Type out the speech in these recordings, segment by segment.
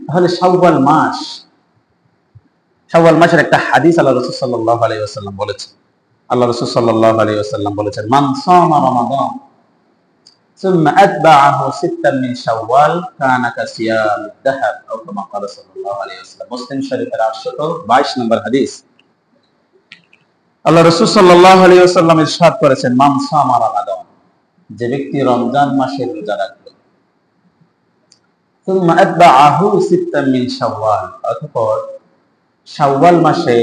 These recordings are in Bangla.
তাহলে শাওয়াল মাসের একটা হাদিস আল্লাহ রাসূল সাল্লাল্লাহু আলাইহি ওয়াসাল্লাম বলেছেন। আল্লাহ রাসূল সাল্লাল্লাহু আলাইহি ওয়াসাল্লাম বলেছেন, মান সামা রমাদান সুম্মা আতবাআহু সিত্তান মিন শাওয়াল কানা কাসিয়ামিদ দাহর আও কামা ক্বালা সাল্লাল্লাহু আলাইহি ওয়াসাল্লাম। মুসলিম শরীফের 822 নম্বর হাদিস। আল্লাহ রাসূল সাল্লাল্লাহু আলাইহি ওয়াসাল্লাম ইরশাদ করেছেন, মান সামা রমাদান, যে ব্যক্তি রমজান মাসের রোজা রাখলো, সুম্মা আতবাআহু সিত্তান মিন শাওয়াল, অতঃপর শাওয়াল মাসে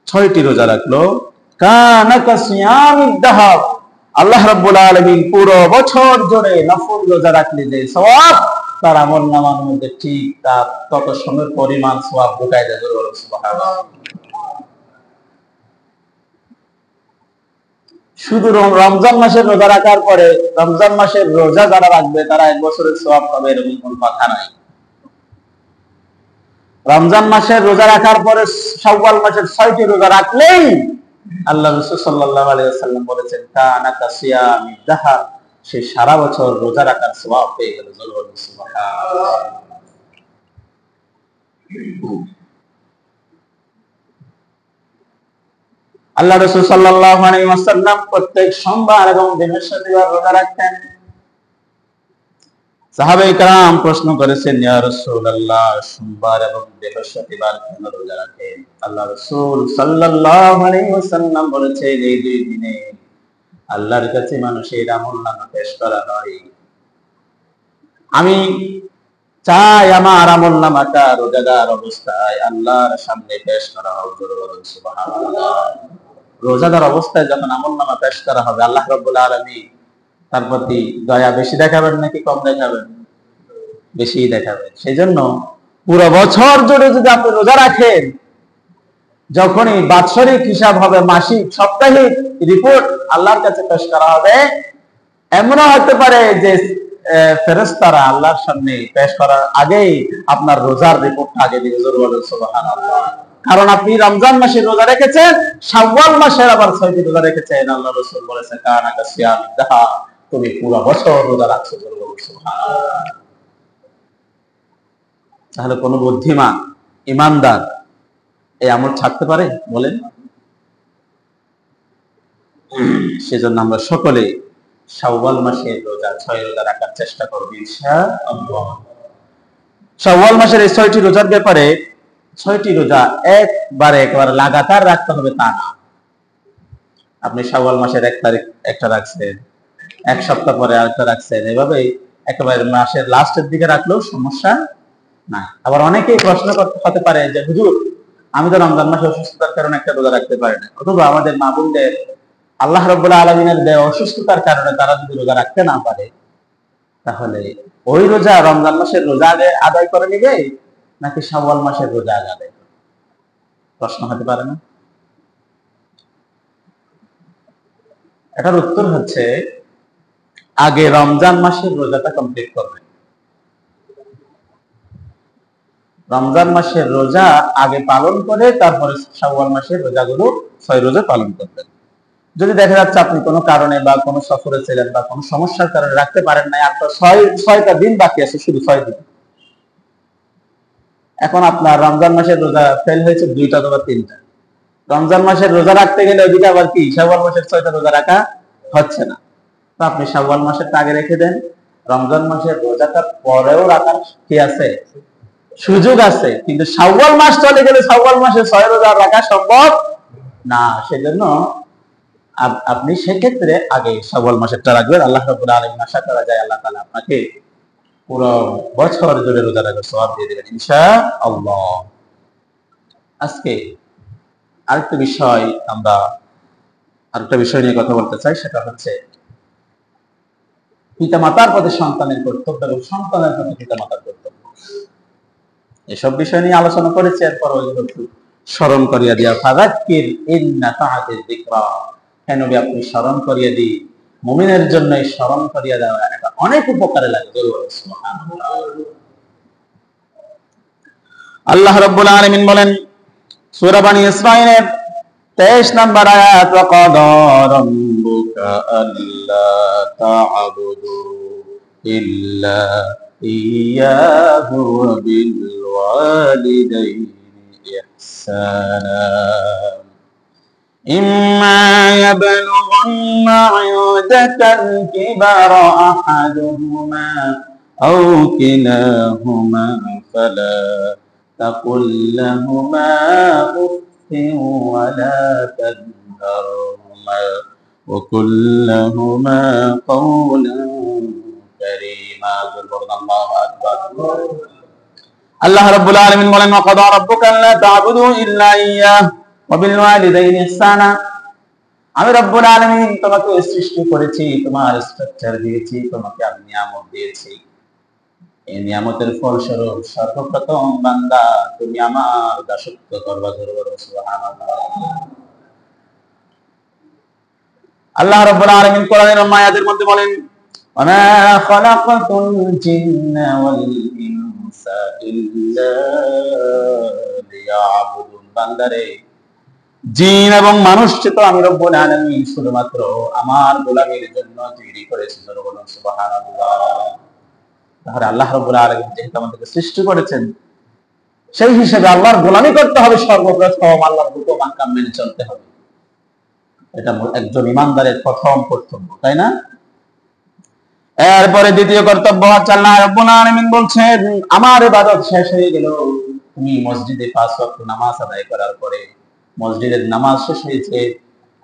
6টি রোজা রাখলো, কানা কাসিয়ামিদ দাহর, আল্লাহ রাব্বুল আলামিন পুরো বছর জুড়ে নফল রোজা রাখলে যে সওয়াব তার আমলনামার মধ্যে ঠিক তার তত সময়ের পরিমাণ সওয়াব ঢুকায় দেয়। সুবহানাল্লাহ। শুধু রমজান মাসের রোজা রাখার পরে রমজান মাসের রোজা যারা রাখবে তারা 1 বছরের সওয়াব পাবে এরকম কোনো কথা নাই। রমজান মাসের রোজা রাখার পরে শাওয়াল মাসের 6টি রোজা রাখলেই আল্লাহ রাসূল সাল্লাল্লাহু আলাইহি ওয়াসাল্লাম বলেছেন, কানা কাসিয়ামিদ দাহর, সে সারা বছর রোজা রাখার সওয়াব পেয়ে গেল। সুবহানাল্লাহ। আল্লাহ রাসূল সাল্লাল্লাহু আলাইহি ওয়াসাল্লাম প্রত্যেক সোমবার এবং বৃহস্পতিবার রোজা রাখতেন। সাহাবায়ে কেরাম প্রশ্ন করেছেন, ইয়া রাসূলুল্লাহ, সোমবার এবং বৃহস্পতিবার কেন রোজা রাখেন? আল্লাহ রাসূল সাল্লাল্লাহু আলাইহি ওয়াসাল্লাম বলেছেন, এই দুই দিনে আল্লাহর কাছে মানুষের আমলনামা পেশ করা হয়। আমি চাই আমার আমলনামাটা রোজাদার অবস্থায় আল্লাহর সামনে পেশ করা হোক। সুবহানাল্লাহ। রোজাদার অবস্থায় যখন আমলনামা পেশ করা হবে, আল্লাহ রাব্বুল আলামিন তার প্রতি দয়া বেশি দেখাবেন নাকি কম দেখাবেন? বেশি দেখাবেন। সেজন্য পুরো বছর জুড়ে যদি আপনি রোজা রাখেন, যখনই বাৎসরিক হিসাব হবে, মাসিক, সাপ্তাহিক রিপোর্ট আল্লাহর কাছে পেশ করা হবে, এমনও হতে পারে যে ফেরেশতারা আল্লাহর সামনে পেশ করার আগেই আপনার রোজার রিপোর্টটা আগে দিবে। সুবহানাল্লাহ। কারণ আপনি রমজান মাসে রোজা রেখেছেন, শাওয়াল মাসের আবার 6টি রোজা রেখেছেন। আল্লাহ রাসূল বলেছেন, কানা কাসিয়ামিদ দাহর, তুমি পুরো বছর রোজা রাখছো। সুবহানাল্লাহ। তাহলে কোন বুদ্ধিমান ঈমানদার এই আমল ছাড়তে পারে বলেন? সেজন্য আমরা সকলে শাওয়াল মাসের রোজা 6 রোজা রাখার চেষ্টা করব ইনশাআল্লাহ। শাওয়াল মাসের এই 6টি রোজার ব্যাপারে, 6টি রোজা একবার লাগাতার রাখতে হবে তা না। আপনি শাওয়াল মাসের 1 তারিখ একটা রাখছেন, 1 সপ্তাহ পরে আরেকটা রাখছেন, এভাবে একেবারে মাসের লাস্টের দিকে রাখলেও সমস্যা নাই। আবার অনেকেই প্রশ্ন হতে পারে যে, হুজুর, আমি তো রমজান মাসে অসুস্থতার কারণে একটা রোজা রাখতে পারি না, অথবা আমাদের মা বোনদের আল্লাহ রাব্বুল আলামিনের দেওয়া অসুস্থতার কারণে তারা যদি রোজা রাখতে না পারে, তাহলে ওই রোজা রমজান মাসের রোজা আগে আদায় করে নিবে নাকি শাওয়াল মাসের রোজা আগে আদায় করবে? প্রশ্ন হতে পারে না? এটার উত্তর হচ্ছে, আগে রমজান মাসের রোজাটা কমপ্লিট করবে। রমজান মাসের রোজা আগে পালন করে তারপরে শাওয়াল মাসের রোজাগুলো 6 রোজা পালন করবেন। যদি দেখা যাচ্ছে আপনি কোনো কারণে বা কোনো সফরে ছিলেন বা কোনো সমস্যার কারণে রাখতে পারেন নাই, আপনার 6টা দিন বাকি আছে, শুধু 6 দিন, এখন আপনার রমজান মাসের রোজা ফেল হয়েছে 2টা অথবা 3টা, রমজান মাসের রোজা রাখতে গেলে ওইদিকে আবার কি শাওয়াল মাসের 6টা রোজা রাখা হচ্ছে না। তো আপনি শাওয়াল মাসেরটা আগে রেখে দেন, রমজান মাসের রোজাটা পরেও রাখার কি আছে, সুযোগ আছে। কিন্তু শাওয়াল মাস চলে গেলে শাওয়াল মাসে 6 রোজা রাখা সম্ভব না। সেজন্য আপনি সেক্ষেত্রে আগে শাওয়াল মাসেরটা রাখবেন। আল্লাহ রাব্বুল আলামিন আশা করা যায় আল্লাহ তাআলা আপনাকে পুরো বছর জুড়ে রোজা রাখার সওয়াব দিয়ে দিবেন ইনশাআল্লাহ। আজকে আরেকটা বিষয় নিয়ে কথা বলতে চাই, সেটা হচ্ছে পিতামাতার প্রতি সন্তানের কর্তব্য এবং সন্তানের প্রতি পিতামাতার কর্তব্য। এসব বিষয় নিয়ে আলোচনা করেছি, এরপর একটু স্মরণ করিয়ে দিয়া, ফাযাক্কির ইন নাফাআতিয যিকরা, হে নবী আপনি স্মরণ করিয়ে দিন, মুমিনের জন্য এই স্মরণ করিয়ে দেওয়া এটা অনেক উপকারে লাগে। সুবহানাল্লাহ। আল্লাহ রাব্বুল আলামিন বলেন সূরা বনী ইসরাঈলের 23 নম্বর আয়াত, ওয়া ক্বাদা রাব্বুকা আল্লা তা'বুদু ইল্লা ইয়্যাহু ওয়া বিল ওয়ালিদাইনি ইহসানা ইম্মা ইয়াবলুগান্না ইনদাকাল কিবারা আহাদুহুমা আও কিলাহুমা ফালা তাকুল লাহুমা উফফিন ওয়া লা তানহারহুমা ওয়া কুল লাহুমা কাওলান কারীমা। আল্লাহু আকবার। আল্লাহ রাব্বুল আলামিন বলেন, ওয়া কাদা রাব্বুকা আল্লা তা'বুদু ইল্লা ইয়্যাহু ওয়া বিল ওয়ালিদাইনি ইহসানা। আমি রব্বুল আলামিন তোমাকে সৃষ্টি করেছি, তোমার স্ট্রাকচার দিয়েছি, তোমাকে আমি নিয়ামত দিয়েছি। এই নিয়ামতের ফলস্বরূপ সর্বপ্রথম বান্দা তুমি আমার দাসত্ব করবা। সুবহানাল্লাহ। আল্লাহ রাব্বুল আলামিন কোরআনের আয়াতের মধ্যে বলেন, ওয়া মা খালাকাতুল জিন্না ওয়াল ইনসা ইল্লা লিয়াবুদুন। বান্দারে, জিন এবং মানুষকে তো আমি রব্বুল আলামিন শুধুমাত্র আমার গোলামীর জন্য তৈরি করেছি। সুবহানাল্লাহ। তাহলে আল্লাহ রাব্বুল আলামিন যেহেতু আমাদেরকে সৃষ্টি করেছেন, সেই হিসেবে আল্লাহর গোলামি করতে হবে। সর্বপ্রথম আল্লাহর হুকুম আহকাম মেনে চলতে হবে। এটা একজন ইমানদারের প্রথম কর্তব্য, তাই না? এরপরে দ্বিতীয় কর্তব্য হচ্ছে, আল্লাহ রাব্বুল আলামিন বলছেন, আমার ইবাদত শেষ হয়ে গেল, তুমি মসজিদে 5 ওয়াক্ত নামাজ আদায় করার পরে মসজিদের নামাজ শেষ হয়েছে,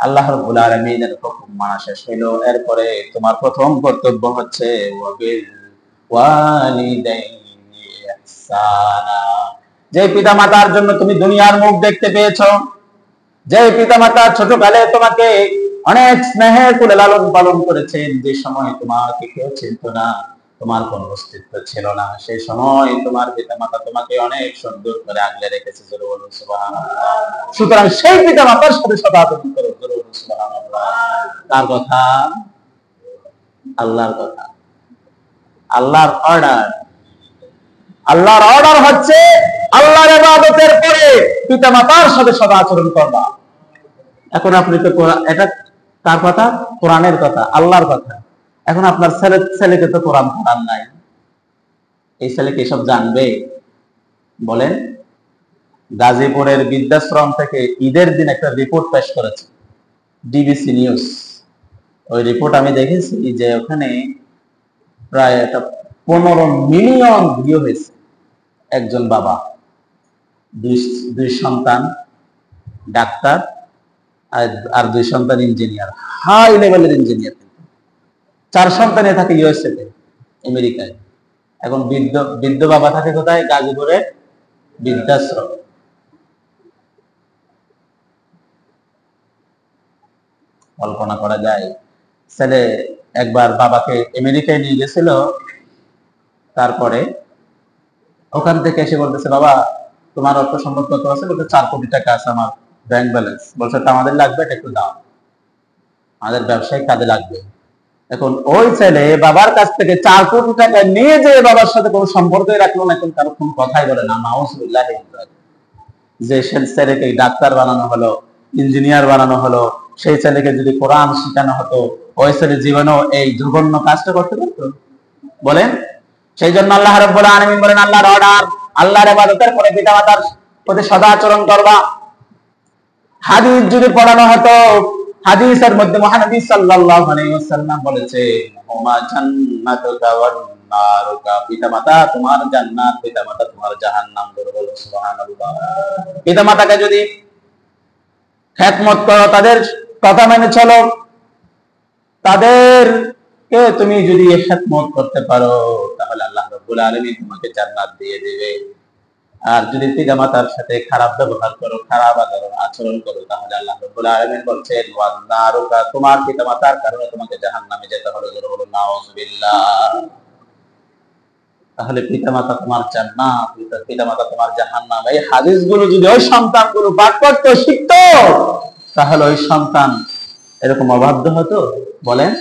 আল্লাহ রাব্বুল আলামিনের হুকুম মানা শেষ হলো, এরপরে তোমার প্রথম কর্তব্য হচ্ছে ওয়া বিল ওয়ালিদাইনি ইহসানা। যে পিতামাতার জন্য তুমি দুনিয়ার মুখ দেখতে পেয়েছো, যে পিতামাতা ছোটকালে তোমাকে অনেক স্নেহের করে লালন পালন করেছেন, যে সময় তোমাকে কেউ চিনত না, তোমার কোনো অস্তিত্ব ছিল না, সেই সময় তোমার পিতামাতা তোমাকে অনেক সুন্দর করে আগলে রেখেছে। সুবহানাল্লাহ। সুতরাং সেই পিতামাতার সাথে সদাচরণ করো। সুবহানাল্লাহ। কার কথা? আল্লাহর কথা, আল্লাহর অর্ডার। আল্লাহর অর্ডার হচ্ছে আল্লাহর ইবাদতের পরে পিতামাতার সাথে সদাচরণ করবা। এখন আপনি তো এটা কার কথা? কোরআনের কথা, আল্লাহর কথা। এখন আপনার ছেলেকে তো কোরআন পড়ান নাই, এই ছেলেকে এসব জানবে? বলেন। গাজীপুরের বৃদ্ধাশ্রম থেকে ঈদের দিন একটা রিপোর্ট পেশ করেছে ডিবিসি নিউজ। ওই রিপোর্ট আমি দেখেছি যে ওখানে প্রায় একটা 15 মিলিয়ন ভিউ হয়েছে। একজন বাবা, দুই সন্তান ডাক্তার, আর 2 সন্তান ইঞ্জিনিয়ার, হাই লেভেলের ইঞ্জিনিয়ার। 4 সন্তানে থাকে ইউএসএ তে, আমেরিকায়। এখন বৃদ্ধ বাবা থাকে কোথায়? গাজীপুরে বৃদ্ধাশ্রম। কল্পনা করা যায়? ছেলে একবার বাবাকে আমেরিকায় নিয়ে গেছিল, তারপরে ওখান থেকে এসে বলতেছে, বাবা তোমার অর্থ সম্পদ কত আছে? বলতে 4 কোটি টাকা আছে আমার ব্যাংক ব্যালেন্স। বলছে, তা আমাদের লাগবে, এটা একটু দাও, আমাদের ব্যবসায় কাজে লাগবে। এখন ওই ছেলে বাবার কাছ থেকে 4 কোটি টাকা নিয়ে যে বাবার সাথে কোনো সম্পর্কই রাখলো না, এখন কারো কোনো কথাই বলে না। নাউজুবিল্লাহ। যে ছেলেকে ডাক্তার বানানো হলো, ইঞ্জিনিয়ার বানানো হলো, সেই ছেলেকে যদি কোরআন শেখানো হতো, ওই ছেলে জীবনেও এই জঘন্য কাজটা করতে পারতো? বলেন। সেই জন্য আল্লাহ রাব্বুল আলামিন বলেন, আল্লাহর অর্ডার, আল্লাহর ইবাদতের পরে পিতামাতার প্রতি সদাচরণ করবা। হাদিস যদি পড়ানো হতো, হাদিসের মধ্যে মহানবী সাল্লাল্লাহু আলাইহি ওয়াসাল্লাম বলেছে, হুমা জান্নাতুকা ওয়ান নারুকা। পিতামাতা তোমার জান্নাত, পিতামাতা তোমার জাহান্নাম। বলো সুবহানাল্লাহ। পিতামাতাকে যদি খেদমত করো, তাদের কথা মেনে চলো, তাদেরকে তুমি যদি খেদমত করতে পারো, তাহলে আল্লাহ রাব্বুল আলামিন তোমাকে জান্নাত দিয়ে দেবে। আর যদি পিতামাতার সাথে খারাপ ব্যবহার করো, খারাপ আচরণ করো, তাহলে আল্লাহ রাব্বুল আলামিন বলছেন, ওয়ান নারুকা, তোমার পিতামাতার কারণে তোমাকে জাহান্নামে যেতে হবে। বলুন নাউজুবিল্লাহ। তাহলে পিতামাতা তোমার জান্নাত, পিতামাতা তোমার জাহান্নাম। এই হাদিসগুলো যদি ওই সন্তানগুলো পাঠ করতে শিখতো, তাহলে ওই সন্তান এরকম অবাধ্য হতো? বলেন।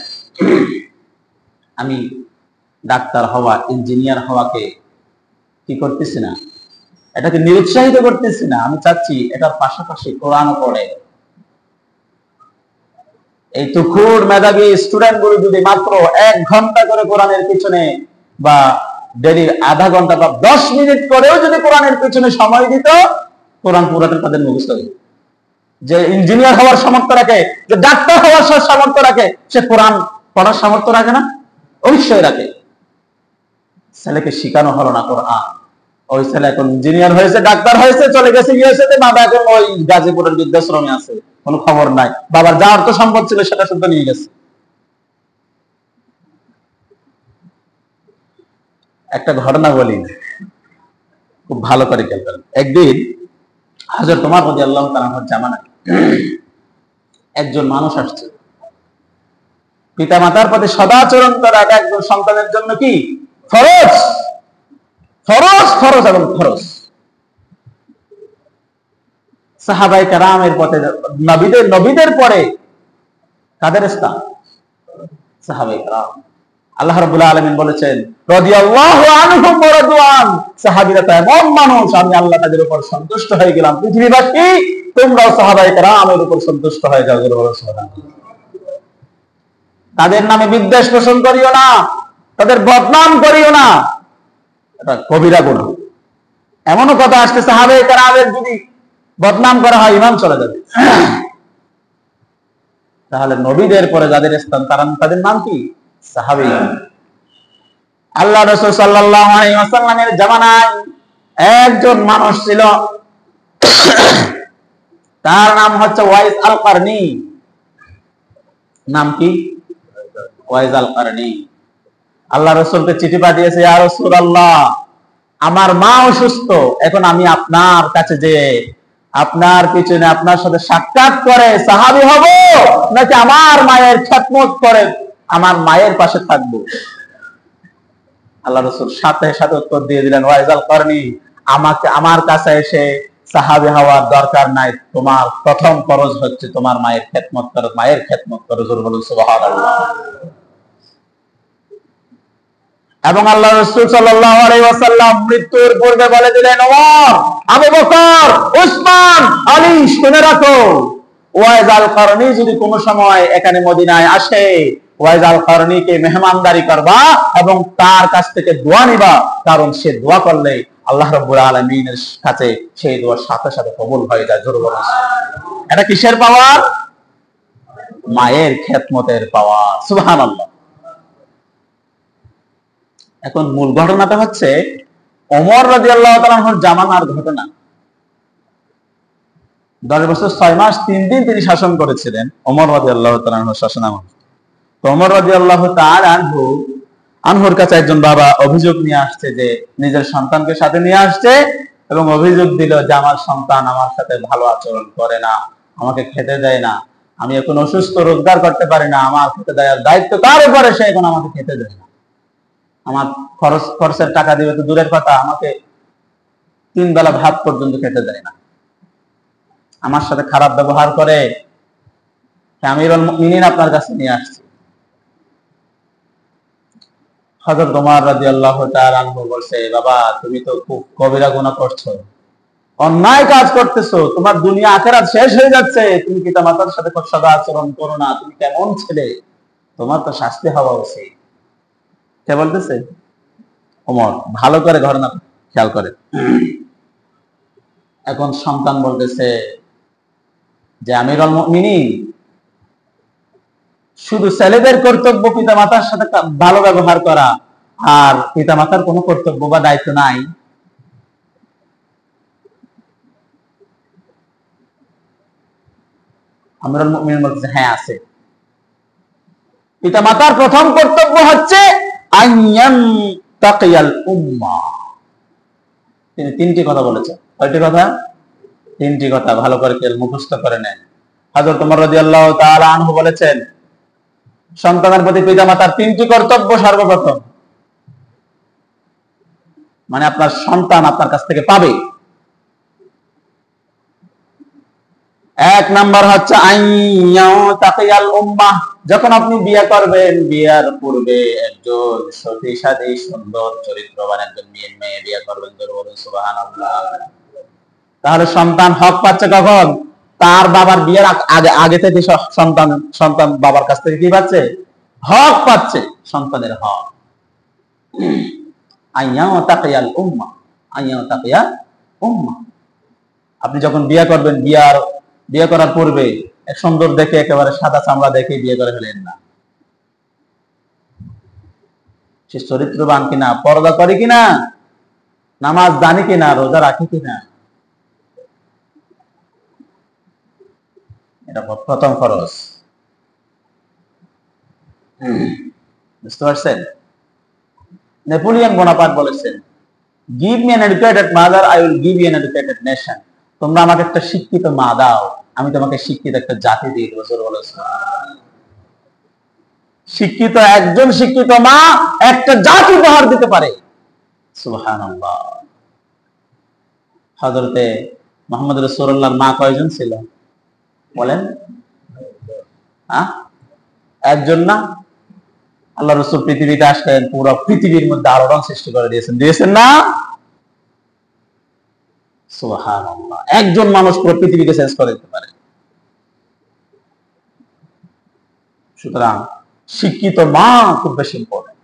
আমি ডাক্তার হওয়া, ইঞ্জিনিয়ার হওয়াকে কি করতেছি না, এটাকে নিরুৎসাহিত করতেছি না। আমি চাচ্ছি এটার পাশাপাশি কোরআনও পড়ে। এই তুখুর মেধাবী স্টুডেন্ট গুলো যদি মাত্র 1 ঘন্টা করে কোরআনের পিছনে বা ডেলি আধা ঘন্টা বা 10 মিনিট করেও যদি কোরআনের পেছনে সময় দিত, কোরআন পুরাটা তাদের মুখস্থ হয়ে যেত। যে ইঞ্জিনিয়ার হওয়ার সামর্থ্য রাখে, যে ডাক্তার হওয়ার সামর্থ্য রাখে, সে কোরআন পড়ার সামর্থ্য রাখে না? অবশ্যই রাখে। ছেলেকে শিখানো হলো না কোরআন, ওই ছেলে এখন ইঞ্জিনিয়ার হয়েছে, ডাক্তার হয়েছে, চলে গেছে ইউএসএতে, বাবা এখন ওই গাজীপুরের বৃদ্ধাশ্রমে আছে, কোনো খবর নাই। বাবার যা অর্থ সম্পদ ছিল সেটা শুদ্ধ নিয়ে গেছে। একটা ঘটনা বলি, খুব ভালো করে খেয়াল করেন। একদিন হযরত ওমর রাদিয়াল্লাহু তাআলা আনহুর জামানায় একজন মানুষ আসছে। পিতা মাতার প্রতি সদাচরণ করা একজন সন্তানের জন্য কি ফরজ, ফরজ, ফরজ এবং ফরজ। সাহাবায়ে কেরামের পথে নবীদের পরে কাদের স্থান? সাহাবায়ে কেরাম। আল্লাহ রাব্বুল আলামিন বলেছেন, রাদিয়াল্লাহু আনহুম ওয়া রাদওয়ান, সাহাবীরা তো এমন মানুষ, আমি আল্লাহ তাদের উপর সন্তুষ্ট হয়ে গেলাম। পৃথিবীবাসী, তোমরাও সাহাবায়ে কেরামের উপর সন্তুষ্ট হয়ে যাও। সুবহানাল্লাহ। তাদের নামে বিদ্বেষ পোষণ করিও না, তাদের বদনাম করিও না, এটা কবিরা গুনাহ। এমনও কথা আসছে, সাহাবায়ে কেরামের যদি বদনাম করা হয় ঈমান চলে যাবে। তাহলে নবীদের পরে যাদের স্থান, তাদের নাম কি? সাহাবী। আল্লাহ রাসূল সাল্লাল্লাহু আলাইহি ওয়াসাল্লামের জামানায় একজন মানুষ ছিল, তার নাম হচ্ছে ওয়াইস আল কারনী। নাম কি? ওয়াইস আল কারনী। আল্লাহ রাসূলকে চিঠি পাঠিয়েছে, ইয়া রাসূলুল্লাহ, আমার মা অসুস্থ, এখন আমি আপনার কাছে যে আপনার পিছনে আপনার সাথে সাক্ষাৎ করে সাহাবী হব, নাকি আমার মায়ের খেদমত করে আমার মায়ের পাশে থাকবো? আল্লাহ রাসূল সাথে সাথে উত্তর দিয়ে দিলেন, ওয়াইস আল কারনী, আমার কাছে এসে সাহাবী হওয়ার দরকার নাই, তোমার প্রথম ফরজ হচ্ছে তোমার মায়ের খেদমত করো, মায়ের খেদমত করো। জোরে বলুন সুবহানাল্লাহ। এবং আল্লাহ রাসূল সাল্লাল্লাহু আলাইহি ওয়াসাল্লাম মৃত্যুর পূর্বে বলে দিলেন, ওমর, আবু বকর, উসমান, আলী, শুনে রাখো, ওয়াইস আল কারনী যদি কোনো সময় এখানে মদিনায় আসে, ওয়াইস আল কারনীকে মেহমানদারি করবা এবং তার কাছ থেকে দোয়া নিবা, কারণ সে দোয়া করলে আল্লাহ রাব্বুল আলামিনের কাছে সেই দোয়া সাথে সাথে কবুল হয়ে যায়। জোরে বলুন। এটা কিসের পাওয়ার? মায়ের খেদমতের পাওয়ার। সুবহানাল্লাহ। এখন মূল ঘটনাটা হচ্ছে ওমর রাদিয়াল্লাহু তাআলা আনহুর জামানার ঘটনা। 10 বছর 6 মাস 3 দিন তিনি শাসন করেছিলেন, ওমর রাদিয়াল্লাহু তাআলা আনহুর শাসনামলে। তো ওমর রাদিয়াল্লাহু তাআলা আনহুর কাছে একজন বাবা অভিযোগ নিয়ে আসছে যে নিজের সন্তানকে সাথে নিয়ে আসছে এবং অভিযোগ দিল যে আমার সন্তান আমার সাথে ভালো আচরণ করে না, আমাকে খেতে দেয় না, আমি এখন অসুস্থ, রোজগার করতে পারি না, আমার খেতে দেওয়ার দায়িত্ব তার উপরে, সে এখন আমাকে খেতে দেয় না, আমার খরচের টাকা দিবে তো দূরের কথা, আমাকে 3 বেলা ভাত পর্যন্ত খেতে দেয় না, আমার সাথে খারাপ ব্যবহার করে। আমিরুল মুমিনিন আপনার কাছে নিয়ে আসছি। হযরত ওমর রাদিয়াল্লাহু তাআলা আনহু বলছে, বাবা, তুমি তো খুব কবিরা গুনাহ করছো, অন্যায় কাজ করতেছো, তোমার দুনিয়া আখিরাত শেষ হয়ে যাচ্ছে, তুমি পিতামাতার সাথে সদা আচরণ করো না, তুমি কেমন ছেলে, তোমার তো শাস্তি হওয়া উচিত। কে বলতেছে? ওমর। ভালো করে ঘটনা খেয়াল করে। এখন সন্তান বলতেছে যে আমিরুল মুমিনিন, শুধু ছেলেদের কর্তব্য পিতামাতার সাথে ভালো ব্যবহার করা, আর পিতামাতার কোনো কর্তব্য বা দায়িত্ব নাই? আমিরুল মুমিনিন বলতেছে, হ্যাঁ আছে। পিতামাতার প্রথম কর্তব্য হচ্ছে আইয়ান তাকিয়াল উম্মাহ। তিনি 3টি কথা বলেছেন। কয়টি কথা? 3টি কথা। ভালো করে মুখস্থ করে নেন। হযরত ওমর রাদিয়াল্লাহু তাআলা আনহু বলেছেন, সন্তানের প্রতি পিতামাতার 3টি কর্তব্য সর্বপ্রথম, মানে আপনার সন্তান আপনার কাছ থেকে পাবে। 1 নাম্বার হচ্ছে আইয়ান তাকিয়াল উম্মাহ। যখন আপনি বিয়ে করবেন, বিয়ার পূর্বে একজন সতী সুন্দর চরিত্রবান একজন মেয়ে বিয়ে করবেন। সুবহানাল্লাহ। তাহলে সন্তান হক পাচ্ছে কখন? তার বাবার বিয়ের আগে থেকে সন্তান বাবার কাছ থেকে কি পাচ্ছে? হক পাচ্ছে, সন্তানের হক। আইয়াও তাকিয়াল উম্মাহ, আইয়াও তাকিয়া উম্মাহ। আপনি যখন বিয়ে করবেন, বিয়ে করার পূর্বে এক সুন্দর দেখে একেবারে সাদা চামড়া দেখে বিয়ে করে ফেলেন না। সে চরিত্রবান কিনা, পর্দা করে কিনা, নামাজ জানি কিনা, রোজা রাখে কিনা, এটা প্রথম খরচ। বুঝতে পারছেন? নেপোলিয়ন বোনাপার্ট বলেছেন, give me an educated mother, I will give you an educated nation. তোমরা আমাকে একটা শিক্ষিত মা দাও, আমি তোমাকে শিক্ষিত একটা জাতি দিয়ে দেবো। জোরে বলো সুবহানাল্লাহ। শিক্ষিত একজন শিক্ষিত মা একটা জাতি উপহার দিতে পারে। সুবহানাল্লাহ। হযরতে মুহাম্মদ রাসূলুল্লাহর মা কয়জন ছিল বলেন? একজন না? আল্লাহ রাসূল পৃথিবীতে আসলেন, পুরো পৃথিবীর মধ্যে আলোড়ন সৃষ্টি করে দিয়েছেন না? সুবহানাল্লাহ। একজন মানুষ পুরো পৃথিবীকে চেঞ্জ করে দিতে পারে। সুতরাং শিক্ষিত মা খুব বেশি ইম্পর্টেন্ট।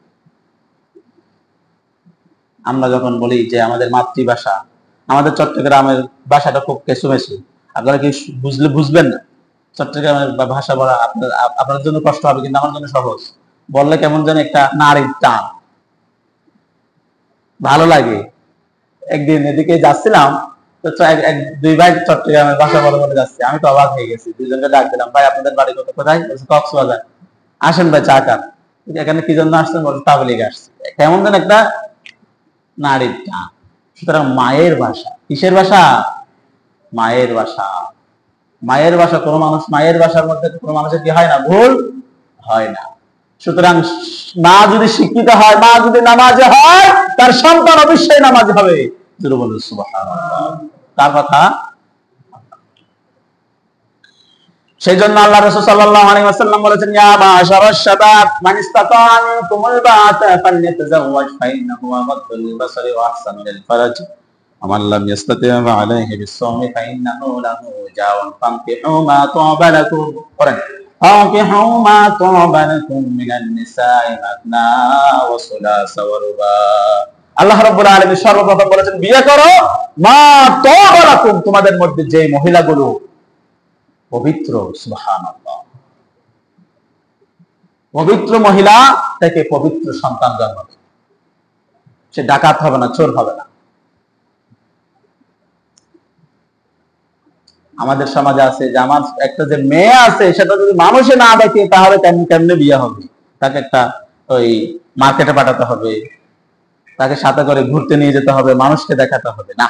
আমরা যখন বলি যে আমাদের মাতৃভাষা, আমাদের চট্টগ্রামের ভাষাটা খুব কেঁচুমেচু, আপনারা কি বুঝবেন না? চট্টগ্রামের ভাষা বলা আপনার জন্য কষ্ট হবে, কিন্তু আমার জন্য সহজ। বললে কেমন যেন একটা নারীর টান, ভালো লাগে। একদিন এদিকে যাচ্ছিলাম, তো দুই ভাই চট্টগ্রামের ভাষা বলে যাচ্ছে, আমি তো অবাক হয়ে গেছি। দুজনকে ডাক দিলাম, ভাই আপনাদের বাড়ি কোথায়? কক্সবাজার। আসেন ভাই চা খান। এখানে কি জন্য আসছেন? বলছে তাবলীগে আসছে। কেমন যেন একটা নারীর টান। সুতরাং মায়ের ভাষা, কিসের ভাষা? মায়ের ভাষা। মায়ের ভাষা কোনো মানুষ, মায়ের ভাষার মধ্যে কোনো মানুষের কি হয় না? ভুল হয় না। সুতরাং মা যদি শিক্ষিত হয়, মা যদি নামাজে হয়, তার সন্তান অবশ্যই নামাজ হবে। জোরে বলুন সুবহানাল্লাহ। তার কথা। সেই জন্য আল্লাহ রাসূল সাল্লাল্লাহু আলাইহি ওয়াসাল্লাম বলেছেন, ইয়া মাশারাশ শাবাব মান ইসতাতা মিনকুমুল বাআতা ফালইয়াতাযাওয়াজ ফাইন্নাহু আগাদ্দুল বাসারি ওয়া আহসানু লিল ফারাজ ওয়া মান লাম ইসতাতি' ফাআলাইহি বিস-সাওমি ফাইন্নাহু লাহু জাওয়ান ফানকিহু মা তাবা লাকুম। ফানকিহু মা তাবা লাকুম মিনান নিসাই মাথনা ওয়া সুলাসা ওয়া রুবা। আল্লাহ রাব্বুল আলামিন সর্বপ্রথম বলেছেন, বিয়ে করো মা তাবা লাকুম, তোমাদের মধ্যে যে মহিলাগুলো পবিত্র। সুবহানাল্লাহ। পবিত্র মহিলা থেকে পবিত্র সন্তান জন্মাবে। সে ডাকাত হবে না, চোর হবে না। আমাদের সমাজে আছে যে আমার একটা যে মেয়ে আছে, সেটা যদি মানুষে না দেখে তাহলে কেমনে বিয়ে হবে? তাকে একটা ওই মার্কেটে পাঠাতে হবে, তাকে সাথে করে ঘুরতে নিয়ে যেতে হবে, মানুষকে দেখাতে হবে না।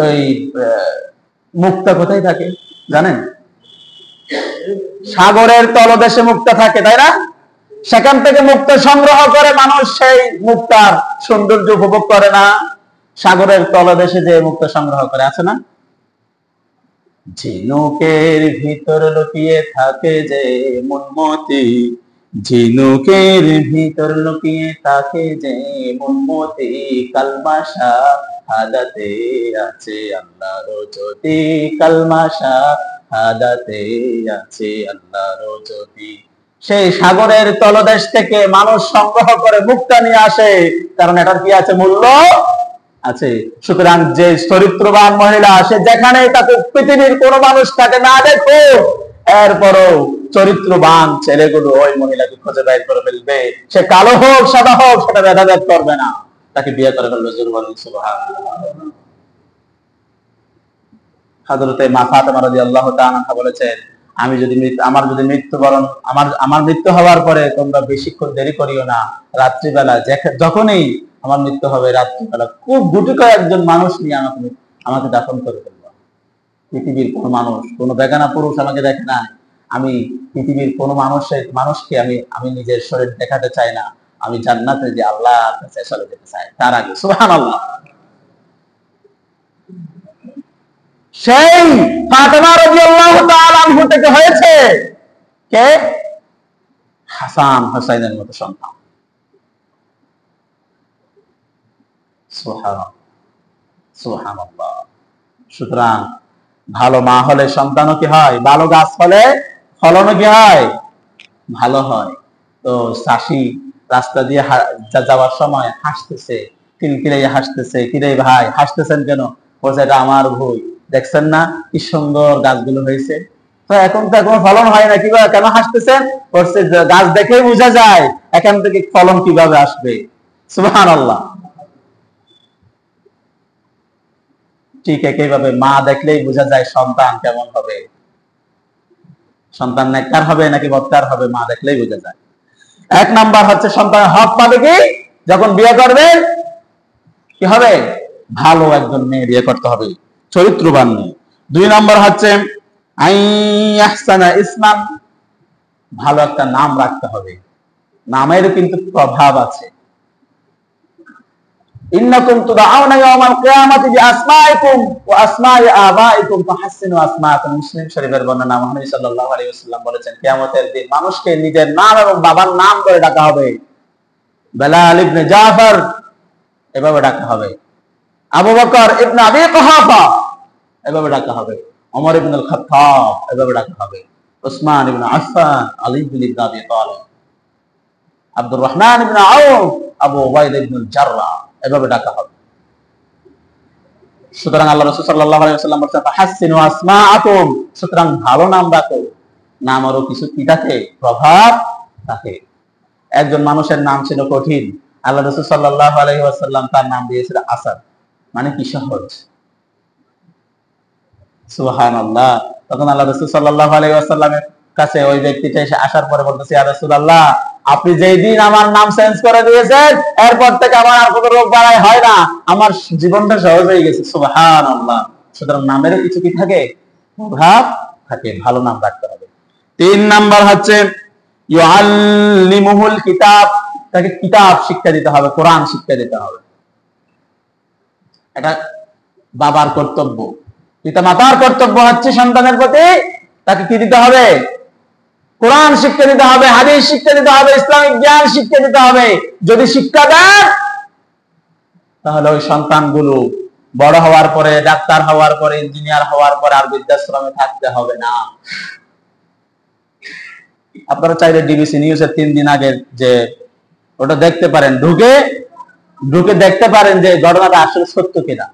ওই মুক্তা কোথায় থাকে জানেন? সাগরের তলদেশে মুক্তা থাকে, তাই না? সেখান থেকে মুক্তা সংগ্রহ করে মানুষ সেই মুক্তার সৌন্দর্য উপভোগ করে না? সাগরের তলদেশে যে মুক্তা সংগ্রহ করে, আছে না? ঝিনুকের ভিতর লুকিয়ে থাকে যে মনমতি, ঝিনুকের ভিতর লুকিয়ে থাকে যে মনমতি, কালমা শাহাদাতে আছে আল্লাহর জ্যোতি, কালমা শাহাদাতে আছে আল্লাহর জ্যোতি। সেই সাগরের তলদেশ থেকে মানুষ সংগ্রহ করে মুক্তা নিয়ে আসে, কারণ এটার কি আছে? মূল্য আছে। সুতরাং যে চরিত্রবান মহিলা, সে যেখানে তাকে পৃথিবীর কোনো মানুষ তাকে না দেখো, এরপরও চরিত্রবান ছেলেগুলো ওই মহিলাকে খুঁজে বের করে ফেলবে। সে কালো হোক সাদা হোক, সেটা ভেদাভেদ করবে না, তাকে বিয়ে করে ফেলবে। সুবহানাল্লাহ। হযরতে মা ফাতেমা রাদিয়াল্লাহু তাআলা বলেছেন, আমার মৃত্যু হওয়ার পরে তোমরা বেশিক্ষণ দেরি করিও না, রাত্রিবেলা যখনই আমার মৃত্যু হবে, রাত্রিবেলা খুব গুটি কয়েকজন মানুষ নিয়ে আমাকে দাফন করে ফেলবো। পৃথিবীর কোন মানুষ, কোন বেগানা পুরুষ আমাকে দেখে না। আমি পৃথিবীর কোন মানুষকে আমি নিজের শরীর দেখাতে চাই না। আমি জান্নাতে যে আল্লাহর কাছে চলে যেতে চাই তার আগে। সুবহানাল্লাহ। সেই ফাতেমা রাদিয়াল্লাহু তাআলা আনহা থেকে হয়েছে কে? হাসান হুসাইনের মতো সন্তান। সুবহানাল্লাহ, সুবহানাল্লাহ। সুতরাং ভালো মা হলে সন্তানও কি হয়? ভালো গাছ হলে ফলনও কি হয়? ভালো হয়। তো চাষি রাস্তা দিয়ে যাওয়ার সময় হাসতেছে, কিলকিলাইয়া হাসতেছে, কিরে ভাই হাসতেছেন কেন? বলছে এটা আমার ভুল, দেখছেন না কি সুন্দর গাছগুলো হয়েছে, তো এখন তো এখন ফলন হয় না, কিভাবে কেন হাসতেছেন? বলছে গাছ দেখেই বোঝা যায় এখান থেকে ফলন কিভাবে আসবে। সুবহানাল্লাহ। ঠিক একইভাবে মা দেখলেই বোঝা যায় সন্তান কেমন হবে, সন্তান নেককার হবে নাকি বদকার হবে, মা দেখলেই বোঝা যায়। এক নাম্বার হচ্ছে সন্তান হক পাবে কি, যখন বিয়ে করবে কি হবে, ভালো একজন মেয়ে বিয়ে করতে হবে, চরিত্রবান মেয়ে। দুই নাম্বার হচ্ছে আইয়াহসানা ইসলাম, ভালো একটা নাম রাখতে হবে, নামেরও কিন্তু প্রভাব আছে। ইন্নাকুম তুদআউনা ইয়াওমাল কিয়ামাতি বিআসমাইকুম ওয়া আসমাই আবাইকুম ফাহাসসিনু আসমাকুম। মুসলিম শরীফের বর্ণনা, মুহাম্মদ সাল্লাল্লাহু আলাইহি ওয়াসাল্লাম বলেছেন কিয়ামতের দিন মানুষকে নিজের নাম এবং বাবার নাম করে ডাকা হবে। বেলাল ইবনে জাফর এভাবে ডাকা হবে, আবু বকর ইবনে আবি কুহাফা এভাবে ডাকা হবে, ওমর ইবনে আল খাত্তাব এভাবে ডাকা হবে, উসমান ইবনে আফফান, আলী ইবনে আবি তালিব, আব্দুর রহমান ইবনে আউফ, আবু উবাইদা ইবনে জাররাহ এভাবে ডাকা হবে। সুতরাং আল্লাহ রাসূল সাল্লাল্লাহু আলাইহি ওয়াসাল্লাম বলেছেন ফাহাসসিনু আসমাআকুম, সুতরাং ভালো নাম রাখো, নামেরও কিছু কি থাকে, প্রভাব থাকে। একজন মানুষের নাম ছিল কঠিন, আল্লাহ রাসূল সাল্লাল্লাহু আলাইহি ওয়াসাল্লাম তার নাম দিয়েছিল আসাদ, মানে কি সহজ। সুবহানাল্লাহ। তখন আল্লাহ রাসূল সাল্লাল্লাহু আলাইহি ওয়াসাল্লামের কাছে ওই ব্যক্তিটা এসে আসার পরে বলতেছে, ইয়া রাসূলুল্লাহ, আপনি যেই দিন আমার নাম চেঞ্জ করে দিয়েছেন এরপর থেকে আমার আর কোনো রোগ বাড়াই হয় না, আমার জীবনটা সহজ হয়ে গেছে। সুবহানাল্লাহ। সুতরাং নামেরও কিছু কি থাকে, প্রভাব থাকে, ভালো নাম রাখতে হবে। তিন নাম্বার হচ্ছে ইউআল্লিমুহুল কিতাব, তাকে কিতাব শিক্ষা দিতে হবে, কোরআন শিক্ষা দিতে হবে। এটা বাবার কর্তব্য, পিতা মাতার কর্তব্য হচ্ছে সন্তানের প্রতি তাকে কি দিতে হবে, কোরআন শিক্ষা দিতে হবে, হাদিস শিক্ষা দিতে হবে, ইসলামিক জ্ঞান শিক্ষা দিতে হবে। যদি শিক্ষা দেন তাহলে ওই সন্তানগুলো বড় হওয়ার পরে, ডাক্তার হওয়ার পরে, ইঞ্জিনিয়ার হওয়ার পরে আর বৃদ্ধাশ্রমে থাকতে হবে না। আপনারা চাইলে ডিবিসি নিউজের 3 দিন আগে যে ওটা দেখতে পারেন, ঢুকে দেখতে পারেন যে ঘটনাটা আসলে সত্য কিনা।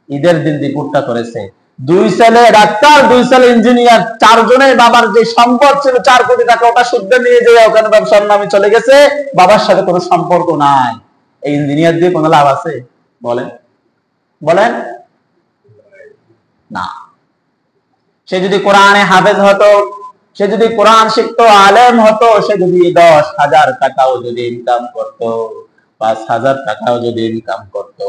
ঈদের দিন রিপোর্টটা করেছে, 2 ছেলে ডাক্তার, 2 ছেলে ইঞ্জিনিয়ার, 4 জনের বাবার যে সম্পদ ছিল 4 কোটি টাকা, ওটা সুদে নিয়ে যেয়ে ওখানে ব্যবসার নামে চলে গেছে, বাবার সাথে কোনো সম্পর্ক নাই। এই ইঞ্জিনিয়ার দিয়ে কোনো লাভ আছে? বলেন বলেন না। সে যদি কোরআনে হাফেজ হতো, সে যদি কোরআন শিখতো, আলেম হতো, সে যদি 10,000 টাকাও যদি ইনকাম করতো, 5,000 টাকাও যদি ইনকাম করতো,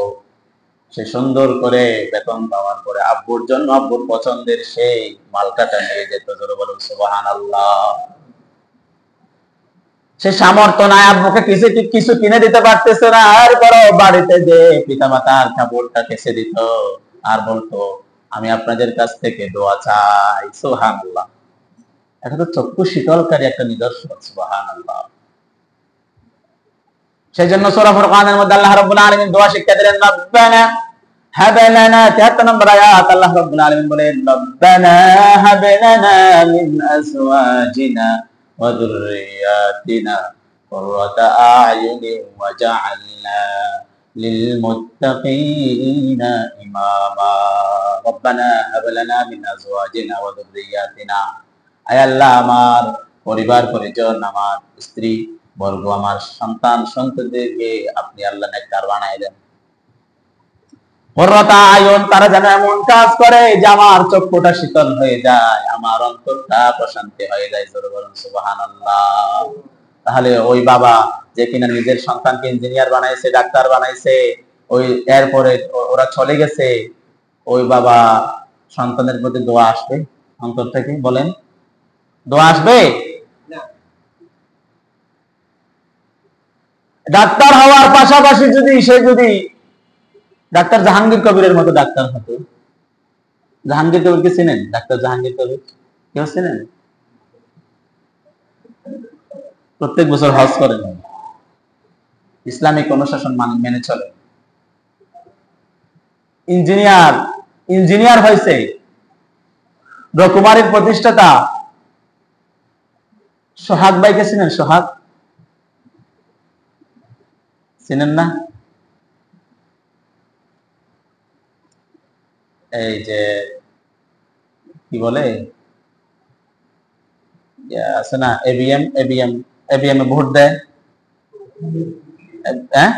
সে সুন্দর করে বেতন পাওয়ার পরে আব্বুর জন্য, আব্বুর পছন্দের সেই মালটাটা নিয়ে যেত। জোরে বলুন সুবহানাল্লাহ। সে সামর্থ্য নাই, আব্বুকে কিছু কিনে দিতে পারতেছে না, এরপরও বাড়িতে যে পিতা মাতার কাপড়টা কেচে দিত আর বলতো আমি আপনাদের কাছ থেকে দোয়া চাই। সুবহানাল্লাহ। এটা তো চক্ষু শীতলকারী একটা নিদর্শন। সুবহানাল্লাহ। সেজন্য সূরা ফুরকানের মধ্যে আল্লাহ রাব্বুল আলামিন দোয়া শিক্ষা দিলেন, রব্বানা হাব লানা, 73 নম্বর আয়াত, আল্লাহ রাব্বুল আলামিন বলেন রব্বানা হাব লানা মিন আজওয়াজিনা ওয়া যুররিয়াতিনা কুররাতা আ'য়ুনিন ওয়াজআলনা লিল মুত্তাকিনা ইমামা। রব্বানা হাব লানা মিন আজওয়াজিনা ওয়া যুররিয়াতিনা, আয় আল্লাহ আমার পরিবার পরিজন, আমার স্ত্রী বর্গ, আমার সন্তান সন্ততিদেরকে আপনি আল্লাহ নেককার বানায় দেন। কুররাতা আয়ুন, তারা যেন এমন কাজ করে যে আমার চক্ষুটা শীতল হয়ে যায়, আমার অন্তরটা প্রশান্তি হয়ে যায়। জোরে বলুন সুবহানাল্লাহ। তাহলে ওই বাবা যে কিনা নিজের সন্তানকে ইঞ্জিনিয়ার বানাইছে, ডাক্তার বানাইছে, ওই এরপরে ওরা চলে গেছে, ওই বাবা সন্তানের প্রতি দোয়া আসবে অন্তর থেকে? বলেন, দোয়া আসবে? ডাক্তার হওয়ার পাশাপাশি যদি ডাক্তার জাহাঙ্গীর কবিরের মতো ডাক্তার হতো। জাহাঙ্গীর কবিরকে চিনেন? ডাক্তার জাহাঙ্গীর কবির কেউ চিনেন? প্রত্যেক বছর হজ করেন, ইসলামিক অনুশাসন মেনে চলে, ইঞ্জিনিয়ার হয়েছে, রকুমারির প্রতিষ্ঠাতা সোহাগ ভাইকে চিনেন? সোহাগ চিনেন না? এই যে কি বলে আছে না, এবিএম এবিএম এবিএম এ ভোট দেয়, হ্যাঁ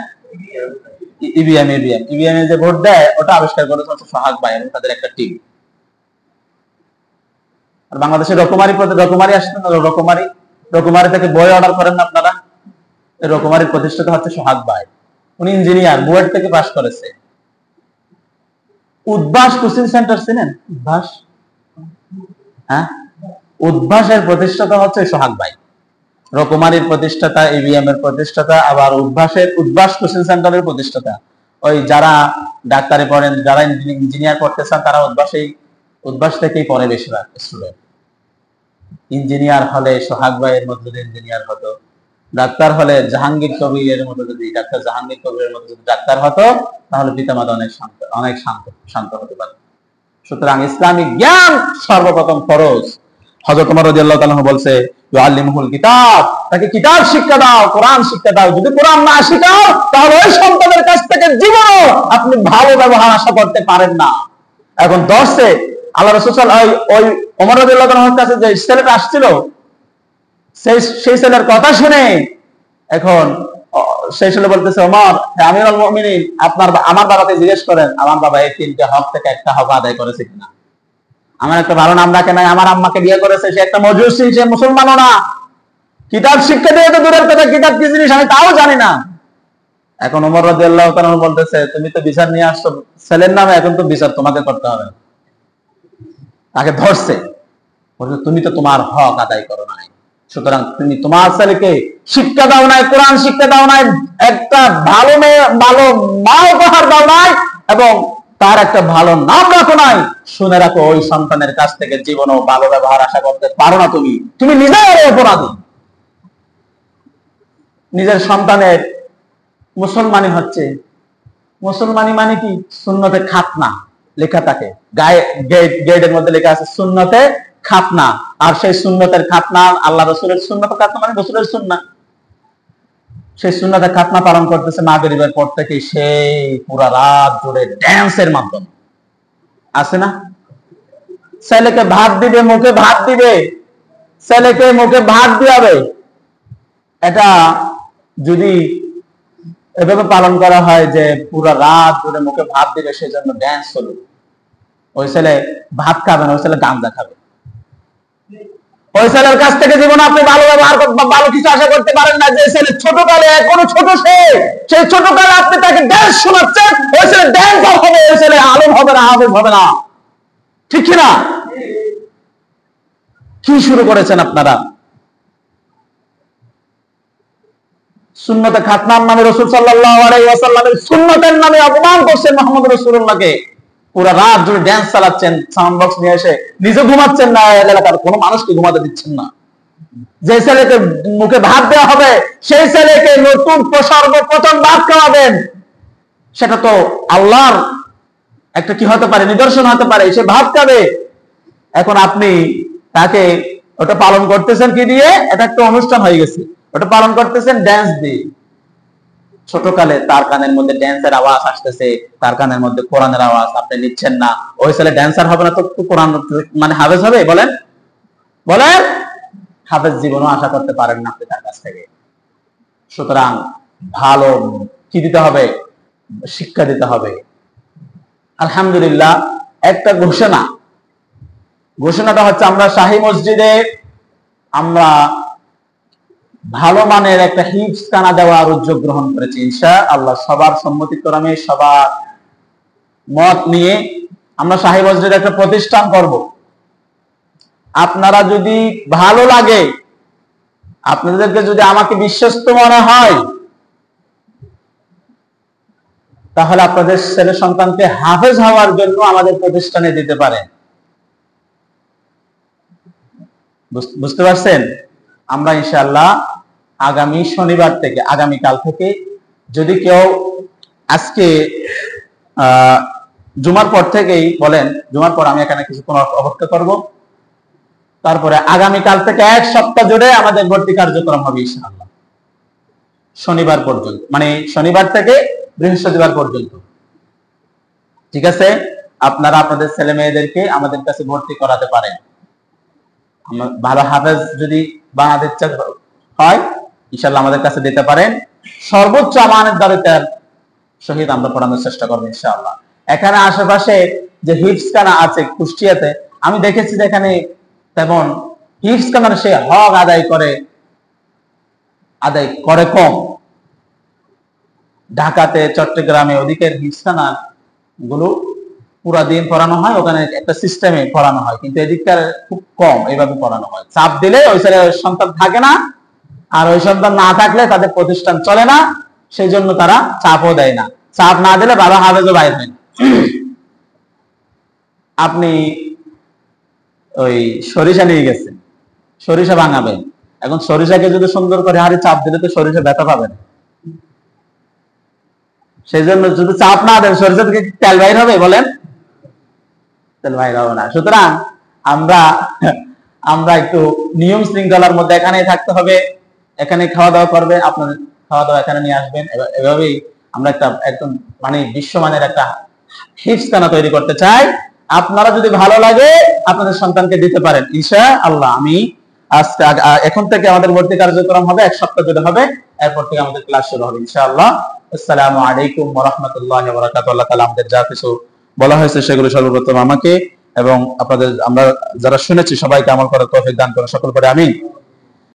ইভিএম ইভিএম ইভিএম এ যে ভোট দেয়, ওটা আবিষ্কার করেছে হচ্ছে সোহাগ ভাই এবং তাদের একটা টিম। আর বাংলাদেশে রকমারি আসছে না, রকমারি থেকে বই অর্ডার করেন না আপনারা? এই রকমারির প্রতিষ্ঠাতা হচ্ছে সোহাগ ভাই। উনি ইঞ্জিনিয়ার, বুয়েট থেকে পাশ করেছে। উদ্ভাস কোচিং সেন্টার চিনেন? উদ্ভাস, হ্যাঁ, উদ্ভাসের প্রতিষ্ঠাতা হচ্ছে সোহাগ ভাই। রকমারির প্রতিষ্ঠাতা, ইভিএম এর প্রতিষ্ঠাতা, আবার উদ্ভাস কোচিং সেন্টারের প্রতিষ্ঠাতা। ওই যারা ডাক্তারি পড়েন, যারা ইঞ্জিনিয়ার পড়তে চান, তারা উদ্ভাস থেকেই পড়ে বেশিরভাগ স্টুডেন্ট। ইঞ্জিনিয়ার হলে সোহাগ ভাইয়ের মধ্যে যদি ইঞ্জিনিয়ার হতো, ডাক্তার হলে জাহাঙ্গীর কবিরের মতো যদি ডাক্তার জাহাঙ্গীর কবিরের মতো যদি ডাক্তার হতো, তাহলে পিতামাতা অনেক শান্ত হতে পারে। সুতরাং ইসলামিক জ্ঞান সর্বপ্রথম ফরজ। হযরত ওমর রাদিয়াল্লাহু তাআলা বলছে, ইউআল্লিমুহুল কিতাব, তাকে কিতাব শিক্ষা দাও, কোরআন শিক্ষা দাও। যদি কোরআন না শিখাও, তাহলে ওই সন্তানের কাছ থেকে জীবনও আপনি ভালো ব্যবহার আশা করতে পারেন না। এখন দর্শে আল্লাহ রাসূল ওই ওমর রাদিয়াল্লাহু তাআলার কাছে যে ছেলেটা আসছিল, সেই ছেলের কথা শুনে এখন সেই ছেলে বলতেছে, ওমর, আমিরুল মুমিনিন, আমার বাবাকে জিজ্ঞেস করেন আমার বাবা এই 3টে হক থেকে একটা হক আদায় করেছে কিনা। আমার একটা ভালো নাম রাখে নাই, আমার আম্মাকে বিয়ে করেছে, সে একটা মজুসি, সে মুসলমানও না। কিতাব শিক্ষা দিয়ে তো দূরের কথা, কিতাব কি জিনিস আমি তাও জানি না। এখন ওমর রাদিয়াল্লাহু তাআলা বলতেছে, তুমি তো বিচার নিয়ে আসছো ছেলের নামে, এখন তো বিচার তোমাকে করতে হবে। তাকে ধরছে, বলছে তুমি তো তোমার হক আদায় করো নাই, সুতরাং তুমি তোমার ছেলেকে শিক্ষা দাও নাই, কোরআন শিক্ষা দাও নাই, একটা ভালো মা উপহার দাও নাই, এবং তার একটা ভালো নাম রাখো নাই। শুনে রাখো, ওই সন্তানের কাছ থেকে জীবনও ভালো ব্যবহার আশা করতে পারো না। তুমি নিজের অপরাধী। নিজের সন্তানের মুসলমানি হচ্ছে, মুসলমানি মানে কি? সুন্নতে খাতনা লেখা থাকে, গেটের মধ্যে লেখা আছে সুন্নতে খাতনা। আর সেই সুন্নতের খাতনা, আল্লাহ রাসূলের সুন্নত খাতনা মানে রাসূলের সুন্নাহ। সেই সুন্নতে খাতনা পালন করতেছে মাগরিবের পর থেকে, সেই পুরা রাত জুড়ে ড্যান্সের মাধ্যমে। আছে না? ছেলেকে ভাত দিবে, মুখে ভাত দিবে, ছেলেকে মুখে ভাত দিবে। এটা যদি এভাবে পালন করা হয় যে পুরা রাত জুড়ে মুখে ভাত দিবে, সেই জন্য ড্যান্স হলো, ওই ছেলে ভাত খাবে না, ওই ছেলে গাঁজা খাবে। ওই ছেলের কাছ থেকে জীবনে আপনি ভালো ব্যবহার, ভালো কিছু আশা করতে পারেন না। যে ছেলে ছোটকালে, এখনো ছোট, সেই ছোটকালে আপনি তাকে ড্যান্স শোনাচ্ছেন, ওই ছেলে ড্যান্সার হবে, ওই ছেলে আলেম হবে না, হাফেজ হবে না। ঠিক কিনা? কি শুরু করেছেন আপনারা? সুন্নতে খাতনার নামে রাসূল সাল্লাল্লাহু আলাইহি ওয়াসাল্লামের সুন্নতের নামে অপমান করছেন মুহাম্মদ রাসূলুল্লাহকে। পুরো রাত জুড়ে ড্যান্স চালাচ্ছেন, সাউন্ড বক্স নিয়ে এসে, নিজে ঘুমাচ্ছেন না, এলাকার কোনো মানুষকে ঘুমাতে দিচ্ছেন না। যে ছেলেকে মুখে ভাত দেওয়া হবে, সেই ছেলেকে নতুন সর্বপ্রথম ভাত খাওয়াবেন, সেটা তো আল্লাহর একটা কি হতে পারে, নিদর্শন হতে পারে, সে ভাত খাবে। এখন আপনি তাকে ওটা পালন করতেছেন কি দিয়ে? এটা একটা অনুষ্ঠান হয়ে গেছে, ওটা পালন করতেছেন ড্যান্স দিয়ে। ছোটকালে তার কানের মধ্যে ড্যান্সের আওয়াজ আসতেছে, তার কানের মধ্যে কোরআনের আওয়াজ, আপনি নিচ্ছেন না। ওই ছেলে ড্যান্সার হবে না তো কোরআন মানে হাফেজ হবে? বলেন বলেন, হাফেজ জীবনও আশা করতে পারেন না আপনি তার কাছ থেকে। সুতরাং ভালো কি দিতে হবে? শিক্ষা দিতে হবে। আলহামদুলিল্লাহ, একটা ঘোষণাটা হচ্ছে, আমরা শাহী মসজিদে আমরা ভালো মানের একটা হিফজখানা দেওয়ার উদ্যোগ গ্রহণ করেছি ইনশাআল্লাহ। সবার সম্মতিক্রমে, সবার মত নিয়ে আমরা শাহী মসজিদে একটা প্রতিষ্ঠান করব। আপনারা যদি ভালো লাগে, আপনাদেরকে যদি আমাকে বিশ্বস্ত মনে হয়, তাহলে আপনাদের ছেলে সন্তানকে হাফেজ হওয়ার জন্য আমাদের প্রতিষ্ঠানে দিতে পারেন। বুঝতে পারছেন? আমরা ইনশাআল্লাহ আগামী শনিবার থেকে, আগামীকাল থেকে, যদি কেউ আজকে জুমার পর থেকেই বলেন, জুমার পর আমি এখানে কিছুক্ষণ অপেক্ষা করব, তারপরে আগামীকাল থেকে 1 সপ্তাহ জুড়ে আমাদের ভর্তি কার্যক্রম হবে ইনশাআল্লাহ। শনিবার পর্যন্ত, মানে শনিবার থেকে বৃহস্পতিবার পর্যন্ত। ঠিক আছে, আপনারা আপনাদের ছেলে মেয়েদেরকে আমাদের কাছে ভর্তি করাতে পারেন। ভালো হাফেজ যদি বানাতে ইচ্ছা হয় ইনশাআল্লাহ আমাদের কাছে দিতে পারেন। সর্বোচ্চ আমানতদারিতার সহিত আমরা পড়ানোর চেষ্টা করবো ইনশাআল্লাহ। এখানে আশেপাশে যে হিফজখানা আছে কুষ্টিয়াতে, আমি দেখেছি যেখানে তেমন হিফজখানার সে হক আদায় করে কম। ঢাকাতে, চট্টগ্রামে ওদিকের হিফজখানা গুলো পুরা দিন পড়ানো হয়, ওখানে একটা সিস্টেমে পড়ানো হয়, কিন্তু এদিককার খুব কম এইভাবে পড়ানো হয়। চাপ দিলে ওই ছেলের সন্তান থাকে না, আর ওই সন্তান না থাকলে তাদের প্রতিষ্ঠান চলে না, সেই জন্য তারা চাপও দেয় না। চাপ না দিলে ভালো হাফেজও বাইর হয় না। আপনি ওই সরিষা নিয়ে গেছেন, সরিষা ভাঙাবেন, এখন সরিষাকে যদি সুন্দর করে হারে চাপ দিলে তো সরিষা ব্যথা পাবেন। সেই জন্য যদি চাপ না দেন সরিষা থেকে তেল বাইর হবে? বলেন, তেল বাইর হবে না। সুতরাং আমরা একটু নিয়ম শৃঙ্খলার মধ্যে এখানে থাকতে হবে, এখানে খাওয়া দাওয়া করবে, আপনার খাওয়া দাওয়া এখানে নিয়ে আসবেন। এভাবেই আমরা একটা একদম মানে বিশ্বমানের একটা হিফজখানা তৈরি করতে চাই। আপনারা যদি ভালো লাগে আপনাদের সন্তানকে দিতে পারেন ইনশাআল্লাহ। আমি আজকে এখন থেকে আমাদের ভর্তি কার্যক্রম হবে, এক সপ্তাহ ধরে হবে, এরপর থেকে আমাদের ক্লাস শুরু হবে ইনশাআল্লাহ। আসসালামু আলাইকুম ওয়া রাহমাতুল্লাহি ওয়া বারাকাতুহু। আল্লাহ তাআলা আমাদের যা কিছু বলা হয়েছে সেগুলো সর্বপ্রথম আমাকে এবং আপনাদের আমরা যারা শুনেছি সবাইকে আমল করার তৌফিক দান করেন, সকল করে আমিন।